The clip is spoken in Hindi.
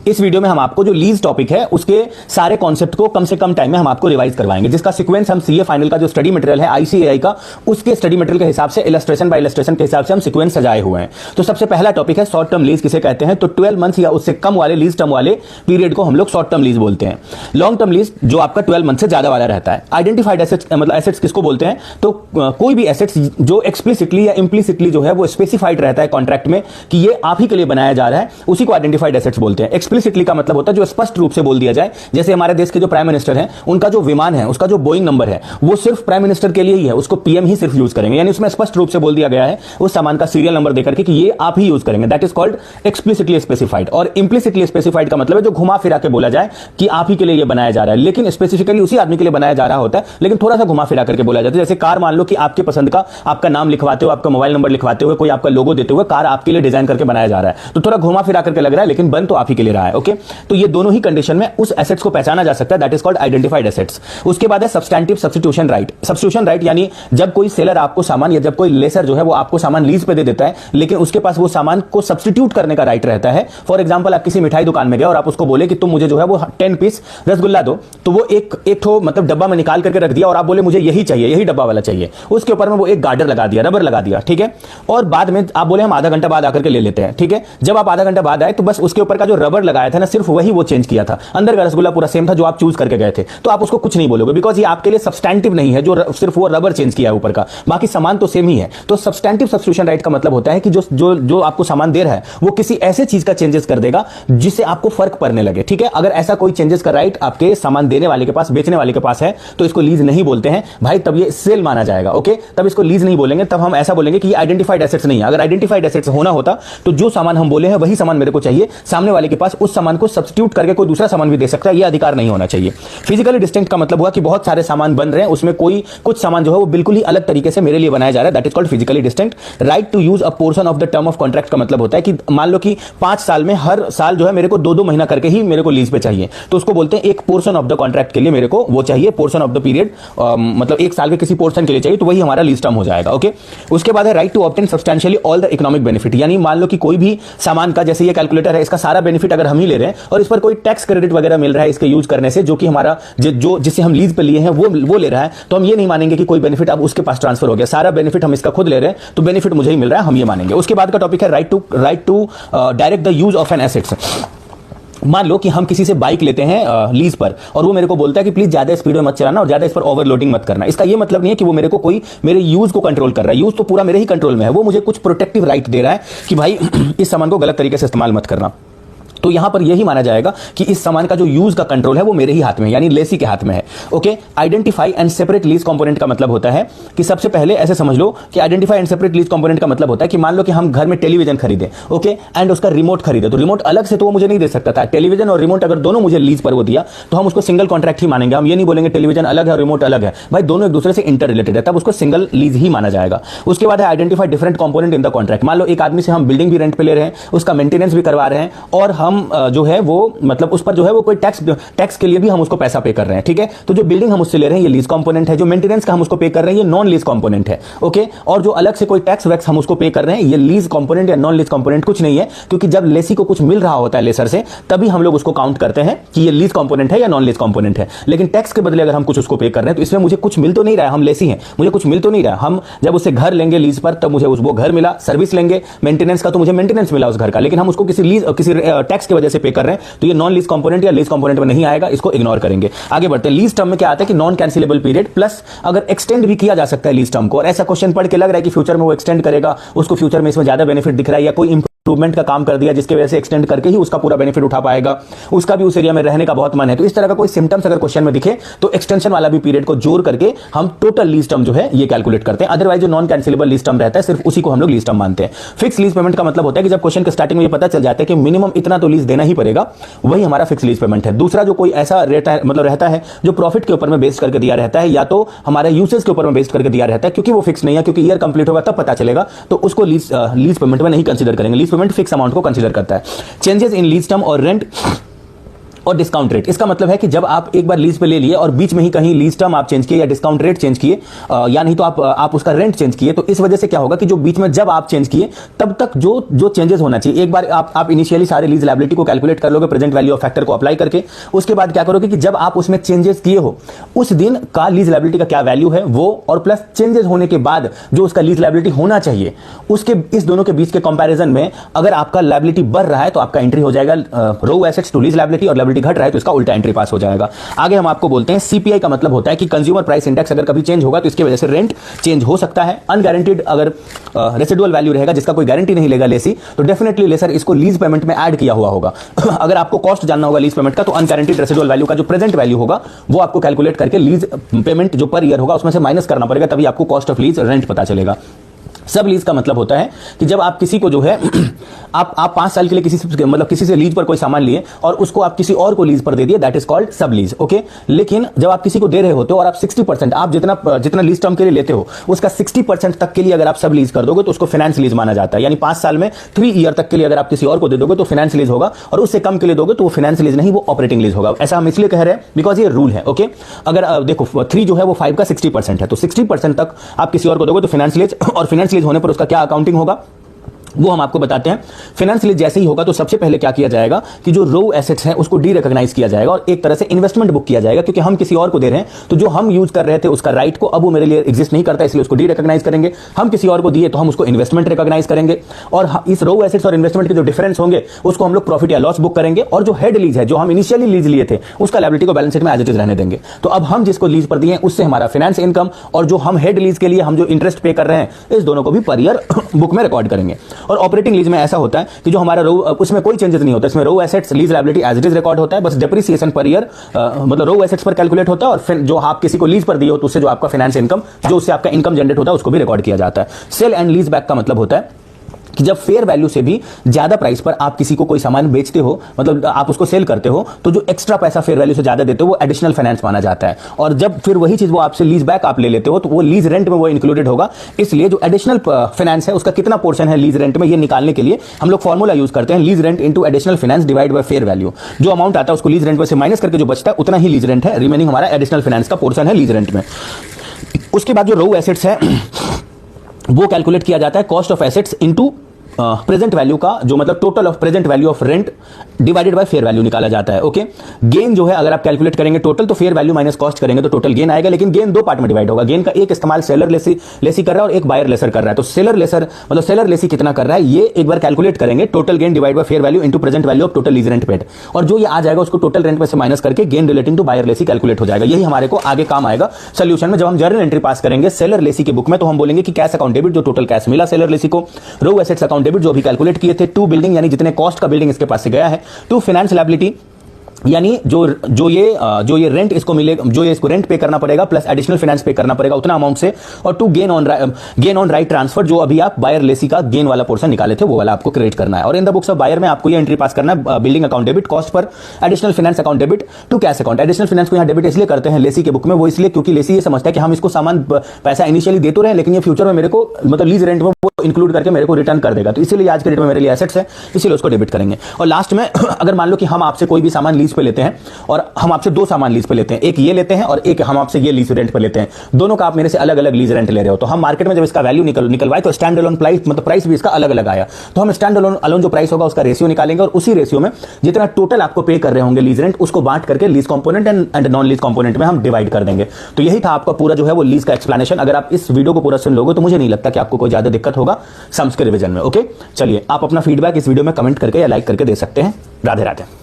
इस वीडियो में हम आपको जो लीज टॉपिक है उसके सारे कॉन्सेप्ट को कम से कम टाइम में हम आपको रिवाइज करवाएंगे, जिसका सीक्वेंस हम सीए फाइनल का जो स्टडी मटेरियल है आईसीएआई का, उसके स्टडी मटेरियल के हिसाब से इलस्ट्रेशन बाय इलस्ट्रेशन के हिसाब से हम सीक्वेंस सजाए हुए हैं। तो सबसे पहला टॉपिक है शॉर्ट टर्म लीज किसे कहते हैं। तो 12 मंथ्स या उससे कम वाले लीज टर्म वाले पीरियड को हम लोग शॉर्ट टर्म लीज बोलते हैं। लॉन्ग टर्म लीज जो आपका 12 मंथ से ज्यादा वाला रहता है। आइडेंटिफाइड एसेट्स मतलब एसेट्स किसको बोलते हैं, तो कोई भी एसेट्स जो एक्सप्लिसिटली या इंप्लिसिटली जो है वो स्पेसिफाइड रहता है कॉन्ट्रैक्ट में कि ये आप ही के लिए बनाया जा रहा है, उसी को आइडेंटिफाइड एसेट्स बोलते हैं। एक्सप्लिसिटली का मतलब होता है जो स्पष्ट रूप से बोल दिया जाए, जैसे हमारे देश के जो प्राइम मिनिस्टर हैं उनका जो विमान है उसका जो बोइंग नंबर है वो सिर्फ प्राइम मिनिस्टर के लिए ही है, उसको पीएम ही सिर्फ यूज करेंगे, यानी उसमें स्पष्ट रूप से बोल दिया गया है उस सामान का सीरियल नंबर देकर के कि ये आप ही यूज करेंगे। That is called explicitly specified. और इंप्लिसिटली स्पेसिफाइड का मतलब है जो घुमा फिरा के बोला जाए कि आप ही के लिए ये बनाया जा रहा है, लेकिन स्पेसिफिकली उसी आदमी के लिए बनाया जा रहा होता है, लेकिन थोड़ा सा घुमा फिरा करके बोला जाता है। जैसे कार, मान लो कि आपके पसंद का आपका नाम लिखवाते हुए, आपका मोबाइल नंबर लिखवाते हुए, कोई आपका लोगो देते हुए कार आपके लिए डिजाइन करके बनाया जा रहा है, तो थोड़ा घुमा फिरा करके लग रहा है लेकिन बन तो आप ही के लिए रहा है। ओके, तो ये दोनों ही कंडीशन में उस एसेट्स को पहचाना जा सकता है, that is called identified assets. उसके बाद है substantive substitution right. Substitution right यानी जब कोई सेलर आपको सामान या जब कोई लेसर जो है वो आपको सामान लीज पे दे देता है, लेकिन उसके पास वो सामान को सब्स्टिट्यूट करने का राइट रहता है। फॉर एग्जांपल, आप किसी मिठाई दुकान में गए और आप उसको बोले कि तुम मुझे जो है वो 10 पीस रसगुल्ला दो, तो वो एक ठो मतलब डब्बा में निकाल करके रख दिया और आप बोले मुझे यही चाहिए, यही डब्बा वाला चाहिए, उसके ऊपर में वो एक गार्डर लगा दिया, रबर लगा दिया, ठीक है। और बाद में आप बोले हम आधा घंटा बाद आकर के ले लेते हैं, ठीक है। जब आप आधा घंटा बाद आए तो बस उसके ऊपर का जो रबर लगाया था ना, सिर्फ वही वो चेंज किया था, अंदर का रसगुल्ला पूरा सेम था जो आप चूज करके गए थे, तो आप उसको कुछ नहीं बोलोगे, बिकॉज ये आपके लिए सब्सटैंटिव नहीं है, जो सिर्फ वो रबर चेंज किया है ऊपर का, बाकी सामान तो सेम ही है। तो सब्सटैंटिव सब्स्टिट्यूशन राइट का मतलब होता है कि जो आपको सामान दे रहा है वो किसी ऐसे चीज का चेंजेस कर देगा जिससे आपको फर्क पड़ने लगे, ठीक है। अगर ऐसा कोई चेंजेस का राइट आपके सामान देने वाले के पास, बेचने वाले के पास है, तो इसको लीज नहीं बोलते हैं भाई, तब ये सेल माना जाएगा। ओके, तब इसको लीज नहीं बोलेंगे, तब हम ऐसा बोलेंगे कि ये आइडेंटिफाइड एसेट्स नहीं है। अगर आइडेंटिफाइड एसेट्स होना होता तो जो सामान हम बोले हैं वही सामान मेरे को चाहिए, सामने वाले के पास उस सामान को सब्स्टिट्यूट करके कोई दूसरा सामान भी दे सकता है, ये अधिकार नहीं होना चाहिए। फिजिकली डिस्टिंक्ट का मतलब हुआ कि बहुत सारे सामान बन रहे हैं, उसमें कोई कुछ सामान जो है वो बिल्कुल ही अलग तरीके से मेरे लिए बनाया जा रहा है, that is called physically distinct. Right to use a portion of the term of contract का मतलब होता है कि मान लो कि 5 साल में हर साल जो है मेरे को 2-2 महीना करके ही मेरे को लीज पे चाहिए, तो उसको बोलते हैं एक पोर्शन ऑफ द कॉन्ट्रैक्ट के लिए मेरे को वो चाहिए, पोर्शन ऑफ द पीरियड, मतलब 1 साल के किसी पोर्शन के लिए चाहिए, तो वही हमारा लीज टर्म हो जाएगा। ओके, उसके बाद है right to obtain substantially all the economic benefit, यानी मान लो कि कोई भी सामान का, जैसे ये कैलकुलेटर है, इसका सारा बेनिफिट अगर हम ही ले रहे हैं और इस पर कोई टैक्स क्रेडिट वगैरह मिल रहा है इसके यूज करने से, जो कि हमारा जो जिससे हम लीज पे लिए हैं वो ले रहा है, तो हम ये नहीं मानेंगे कि कोई बेनिफिट अब उसके पास ट्रांसफर हो गया, सारा बेनिफिट हम इसका खुद ले रहे हैं, तो बेनिफिट मुझे ही मिल रहा है, हम ये मानेंगे। उसके बाद का टॉपिक है right to direct the use of an assets. मान लो कि हम किसी से बाइक लेते हैं लीज पर और वो मेरे को बोलता है कि प्लीज ज्यादा स्पीड में मत चलाना और ज्यादा इस पर ओवरलोडिंग मत करना। इसका ये मतलब नहीं है कि वो मेरे को कोई मेरे यूज को कंट्रोल कर रहा है, यूज तो पूरा मेरे ही कंट्रोल में है, वो मुझे कुछ प्रोटेक्टिव राइट दे रहा है कि भाई इस सामान को गलत तरीके से इस्तेमाल मत करना। तो यहां पर यही माना जाएगा कि इस सामान का जो यूज का कंट्रोल है वो मेरे ही हाथ में है, यानी लेसी के हाथ में है। Okay, identify and separate lease component का मतलब होता है कि सबसे पहले ऐसे समझ लो कि identify and separate lease component का मतलब होता है कि मान लो कि हम घर में टेलीविजन खरीदे, ओके, एंड उसका रिमोट खरीदे, तो रिमोट अलग से तो वो मुझे नहीं दे सकता था, टेलीविजन और रिमोट अगर दोनों मुझे लीज पर वो दिया तो हम उसको सिंगल कॉन्ट्रैक्ट ही मानेंगे, हम ये नहीं बोलेंगे टेलीविजन अलग है और रिमोट अलग है, भाई दोनों एक दूसरे से इंटर रिलेटेड है, तब उसको सिंगल लीज ही माना जाएगा। उसके बाद है identify different component in the contract. मान लो एक आदमी से हम बिल्डिंग भी रेंट पे ले रहे हैं, उसका मेंटेनेंस भी करवा रहे हैं और हम जो है वो मतलब उस पर जो है वो कोई टैक्स के लिए भी हम उसको पैसा पे कर रहे हैं, ठीक है। तो जो बिल्डिंग हम उससे ले रहे हैं ये लीज कंपोनेंट है, जो मेंटेनेंस का हम उसको पे कर रहे हैं ये नॉन लीज कंपोनेंट है। ओके, और जो अलग से कोई टैक्स वैक्स हम उसको पे कर रहे हैं ये लीज कंपोनेंट या नॉन लीज कंपोनेंट कुछ नहीं है, क्योंकि जब लेसी को कुछ मिल रहा होता है लेसर से, तभी हम लोग उसको काउंट करते हैं कि ये लीज कंपोनेंट है या नॉन लीज कंपोनेंट है। लेकिन टैक्स के बदले अगर हम कुछ उसको पे कर रहे हैं तो इसमें मुझे कुछ मिल तो नहीं रहा है, हम लेसी हैं, मुझे कुछ मिल तो नहीं रहा है। हम जब उससे घर लेंगे लीज पर तब मुझे वो घर मिला, सर्विस लेंगे मेंटेनेंस का तो मुझे मेंटेनेंस मिला उस घर का, लेकिन हम उसको किसी टैक्स की वजह से पे कर रहे हैं, तो ये नॉन लीज कंपोनेंट या लीज कंपोनेंट में नहीं आएगा, इसको इग्नोर करेंगे। आगे बढ़ते हैं। लीज टर्म में क्या आता है कि नॉन कैंसिलेबल पीरियड प्लस अगर एक्सटेंड भी किया जा सकता है लीज टर्म को, और ऐसा क्वेश्चन पढ़ के लग रहा है कि फ्यूचर में वो एक्सटेंड करेगा, उसको फ्यूचर में इसमें ज्यादा बेनिफिट दिख रहा है या कोई इंप्रूवमेंट का काम कर दिया जिसकी वजह से एक्सटेंड करके ही उसका पूरा बेनिफिट उठा पाएगा, उसका भी उस एरिया में रहने का बहुत मन है, तो इस तरह का कोई सिम्टम्स अगर क्वेश्चन में दिखे तो एक्सटेंशन वाला भी पीरियड को जोड़ करके हम टोटल लीज टर्म जो है ये कैलकुलेट करते हैं। अदरवाइज जो नॉन कैंसिलेबल लीज टर्म रहता है सिर्फ उसी को हम लोग लीज टर्म मानते हैं। फिक्स लीज पेमेंट का मतलब होता है कि जब क्वेश्चन के स्टार्टिंग में ये पता चल जाता है कि मिनिमम इतना तो लीज देना ही पड़ेगा, वही हमारा फिक्स लीज पेमेंट है। दूसरा जो कोई ऐसा रहता है जो प्रॉफिट के ऊपर में बेस्ड करके दिया रहता है या तो हमारे यूसेज के ऊपर में बेस्ड करके दिया रहता है, क्योंकि वो फिक्स नहीं है, क्योंकि ईयर कंप्लीट होगा तब पता चलेगा, तो उसको लीज पेमेंट में नहीं कंसीडर करेंगे। लीज पेमेंट फिक्स अमाउंट को कंसीडर करता है। चेंजेस इन लीज टर्म और रेंट और डिस्काउंट रेट। इसका मतलब है कि जब आप एक बार लीज पे ले लिए और बीच में ही कहीं लीज टर्म आप चेंज किए या डिस्काउंट रेट चेंज किए या नहीं तो आप उसका रेंट चेंज किए, तो इस वजह से क्या होगा कि जो बीच में जब आप चेंज किए तब तक जो चेंजेस होना चाहिए, एक बार आप इनिशियली सारे लीज लायबिलिटी को कैलकुलेट कर लोगे प्रेजेंट वैल्यू ऑफ फैक्टर को अप्लाई करके। उसके बाद क्या करोगे कि जब आप उसमें चेंजेस किए हो उस दिन का लीज लायबिलिटी का क्या वैल्यू है वो, और प्लस चेंजेस होने के बाद जो उसका लीज लायबिलिटी होना चाहिए उसके, इस दोनों के बीच के कंपैरिजन में अगर आपका लायबिलिटी बढ़ रहा है तो आपका एंट्री हो जाएगा रो एसेट्स टू लीज लायबिलिटी, और लायबिलिटी घट रहा है तो इसका उल्टा एंट्री पास हो जाएगा। आगे हम आपको बोलते हैं सीपीआई का मतलब होता है कि कंज्यूमर प्राइस इंडेक्स अगर कभी चेंज होगा तो इसकी वजह से रेंट चेंज हो सकता है। अनगारंटीड अगर रेसिडुअल वैल्यू रहेगा जिसका कोई गारंटी नहीं लेगा लेसी, तो डेफिनेटली लेसर इसको लीज पेमेंट में ऐड किया हुआ होगा। अगर आपको कॉस्ट जानना होगा लीज पेमेंट का तो अनगारंटीड रेसिडुअल वैल्यू का जो प्रेजेंट वैल्यू होगा वो आपको कैलकुलेट करके लीज पेमेंट जो पर ईयर होगा उसमें से माइनस करना पड़ेगा, तभी आपको कॉस्ट ऑफ लीज रेंट पता चलेगा। सब लीज का मतलब होता है कि जब आप किसी को जो है आप 5 साल के लिए किसी से लीज पर कोई सामान लिए और उसको आप किसी और को लीज पर दे दिए, दैट इज कॉल्ड सब लीज। ओके, लेकिन जब आप किसी को दे रहे होते हो और आप 60% आप जितना लीज टर्म के लिए लेते हो उसका 60% तक के लिए अगर आप सब लीज कर दोगे तो उसको फाइनेंस लीज माना जाता है। यानी 5 साल में 3 ईयर तक के लिए अगर आप किसी और को दे दोगे तो फाइनेंस लीज होगा, और उससे कम के लिए दोगे तो वो फाइनेंस लीज नहीं, वो ऑपरेटिंग लीज होगा। ऐसा हम इसलिए कह रहे हैं बिकॉज ये रूल है। ओके, अगर देखो 3 जो है वो 5 का 60% है, तो 60% तक आप किसी और को दोगे तो फाइनेंस लीज, और फाइनेंस लीज होने पर उसका क्या अकाउंटिंग होगा वो हम आपको बताते हैं। फाइनेंस लीज जैसे ही होगा तो सबसे पहले क्या किया जाएगा कि जो रो एसेट्स हैं उसको डी रिकॉग्नाइज किया जाएगा और एक तरह से इन्वेस्टमेंट बुक किया जाएगा, क्योंकि हम किसी और को दे रहे हैं तो जो हम यूज कर रहे थे उसका राइट को अब वो मेरे लिए एग्जिस्ट नहीं करता, इसलिए उसको डी रिकॉग्नाइज करेंगे। हम किसी और को दिए तो हम उसको इन्वेस्टमेंट रिकॉग्नाइज करेंगे, और इस रो एसेट्स और इन्वेस्टमेंट के जो डिफरेंस होंगे उसको हम लोग प्रॉफिट या लॉस बुक करेंगे, और जो हेड लीज है जो हम इनिशियली लीज लिए थे उसका लायबिलिटी को बैलेंस शीट में एज इट इज रहने देंगे। तो अब हम जिसको लीज पर दिए उससे हमारा फाइनेंस इनकम और जो हम हेड लीज के लिए हम जो इंटरेस्ट पे कर रहे हैं इस दोनों को भी पर ईयर बुक में रिकॉर्ड करेंगे। और ऑपरेटिंग लीज में ऐसा होता है कि जो हमारा रो उसमें कोई चेंजेस नहीं होता, इसमें row assets lease liability as it is record होता है, बस डेप्रिसिएशन पर ईयर मतलब रो एसेट्स पर कैलकुलेट होता है, और फिर जो आप किसी को लीज पर दिए हो तो उससे जो आपका फाइनेंस इनकम जो उससे आपका इनकम जनरेट होता है उसको भी रिकॉर्ड किया जाता है। सेल एंड लीज बैक का मतलब होता है कि जब फेयर वैल्यू से भी ज्यादा प्राइस पर आप किसी को कोई सामान बेचते हो, मतलब आप उसको सेल करते हो, तो जो एक्स्ट्रा पैसा फेयर वैल्यू से ज्यादा देते हो वो एडिशनल फाइनेंस माना जाता है। और जब फिर वही चीज वो आपसे लीज बैक आप ले लेते हो तो वो लीज रेंट में वो इंक्लूडेड होगा। इसलिए जो एडिशनल फाइनेंस है उसका कितना पोर्शन है लीज रेंट में ये निकालने के लिए हम लोग फॉर्मूला यूज करते हैं, lease rent into additional finance divide by fair value. जो अमाउंट आता है उसको लीज रेंट में से माइनस करके जो बचता है उतना ही लीज रेंट है, रिमेनिंग हमारा एडिशनल फाइनेंस का पोर्शन है लीज रेंट में। उसके बाद जो रो एसेट्स है वो कैलकुलेट किया जाता है cost of assets into present value का, जो मतलब total of present value of rent divided by fair value निकाला जाता है। ओके, गेन जो है अगर आप कैलकुलेट करेंगे टोटल तो फेयर वैल्यू माइनस कॉस्ट करेंगे तो टोटल गेन आएगा, लेकिन गेन 2 पार्ट में डिवाइड होगा। गेन का एक इस्तेमाल सेलर लेसी कर रहा है और एक बायर लेसर कर रहा है। तो सेलर लेसर मतलब सेलर लेसी कितना कर रहा है ये एक बार कैलकुलेट करेंगे, total gain divide by fair value into present value of total lease rent paid, और जो ये आ जाएगा उसको टोटल रेंट में से माइनस करके gain relating to buyer lessee calculate हो जाएगा। यही हमारे को आगे काम आएगा सोल्यूशन में। जब हम जर्नल एंट्री पास करेंगे सेलर लेसी के बुक में तो हम बोलेंगे कि कैश अकाउंट डेबिट जो टोटल कैश मिला सेलर लेसी को, रो एसेट्स अकाउंट डेबिट जो भी कैलकुलेट किए थे, टू बिल्डिंग यानी जितने कॉस्ट का बिल्डिंग इसके पास से गया है, टू फाइनेंस लायबिलिटी यानी जो ये रेंट इसको मिलेगा, जो ये इसको रेंट पे करना पड़ेगा प्लस एडिशनल फाइनेंस पे करना पड़ेगा उतना अमाउंट से, और to gain on right transfer जो अभी आप बायर लेसी का गेन वाला पोर्शन निकाले थे वो वाला आपको क्रेडिट करना है। और in the books of buyer में आपको ये एंट्री पास करना है बिल्डिंग अकाउंट डेबिट कॉस्ट पर additional finance account debit to cash account. Additional finance को यहाँ डेबिट इसलिए करते हैं लेसी के बुक में, वो इसलिए क्योंकि लेसी ये समझता है कि हम इसको सामान पैसा इनिशियली दे तो रहे हैं लेकिन ये फ्यूचर में मेरे को मतलब लीज रेंट में वो इंक्लूड करके मेरे को रिटर्न कर देगा, तो इसीलिए आज के डेट में मेरे लिए एसेट्स है इसीलिए उसको डेबिट करेंगे। और लास्ट में अगर मान लो कि हम आपसे कोई भी सामान लीज पे लेते हैं और हम आपसे 2 सामान लीज पे लेते हैं, एक ये लेते हैं और एक हम आपसे ये लीज रेंट पे लेते हैं, दोनों का आप मेरे से अलग अलग लीज रेंट ले रहे हो, तो हम मार्केट में जब इसका वैल्यू निकलवाए तो स्टैंड अलोन प्राइस मतलब प्राइस भी इसका अलग अलग आया, तो हम स्टैंड अलोन जो प्राइस होगा उसका रेशियो निकालेंगे और उसी रेशियो में जितना टोटल आपको पे कर रहे होंगे लीज रेंट उसको बांट करके lease component and non lease component में हम डिवाइड कर देंगे। तो यही था आपका पूरा जो है वो लीज का एक्सप्लेनेशन। अगर आप इस वीडियो को पूरा सुन लोगे तो मुझे नहीं लगता कि आपको कोई ज्यादा दिक्कत होगा सम्स के रिवीजन में। ओके, चलिए आप अपना फीडबैक इस वीडियो में कमेंट करके या लाइक करके दे सकते हैं। राधे राधे।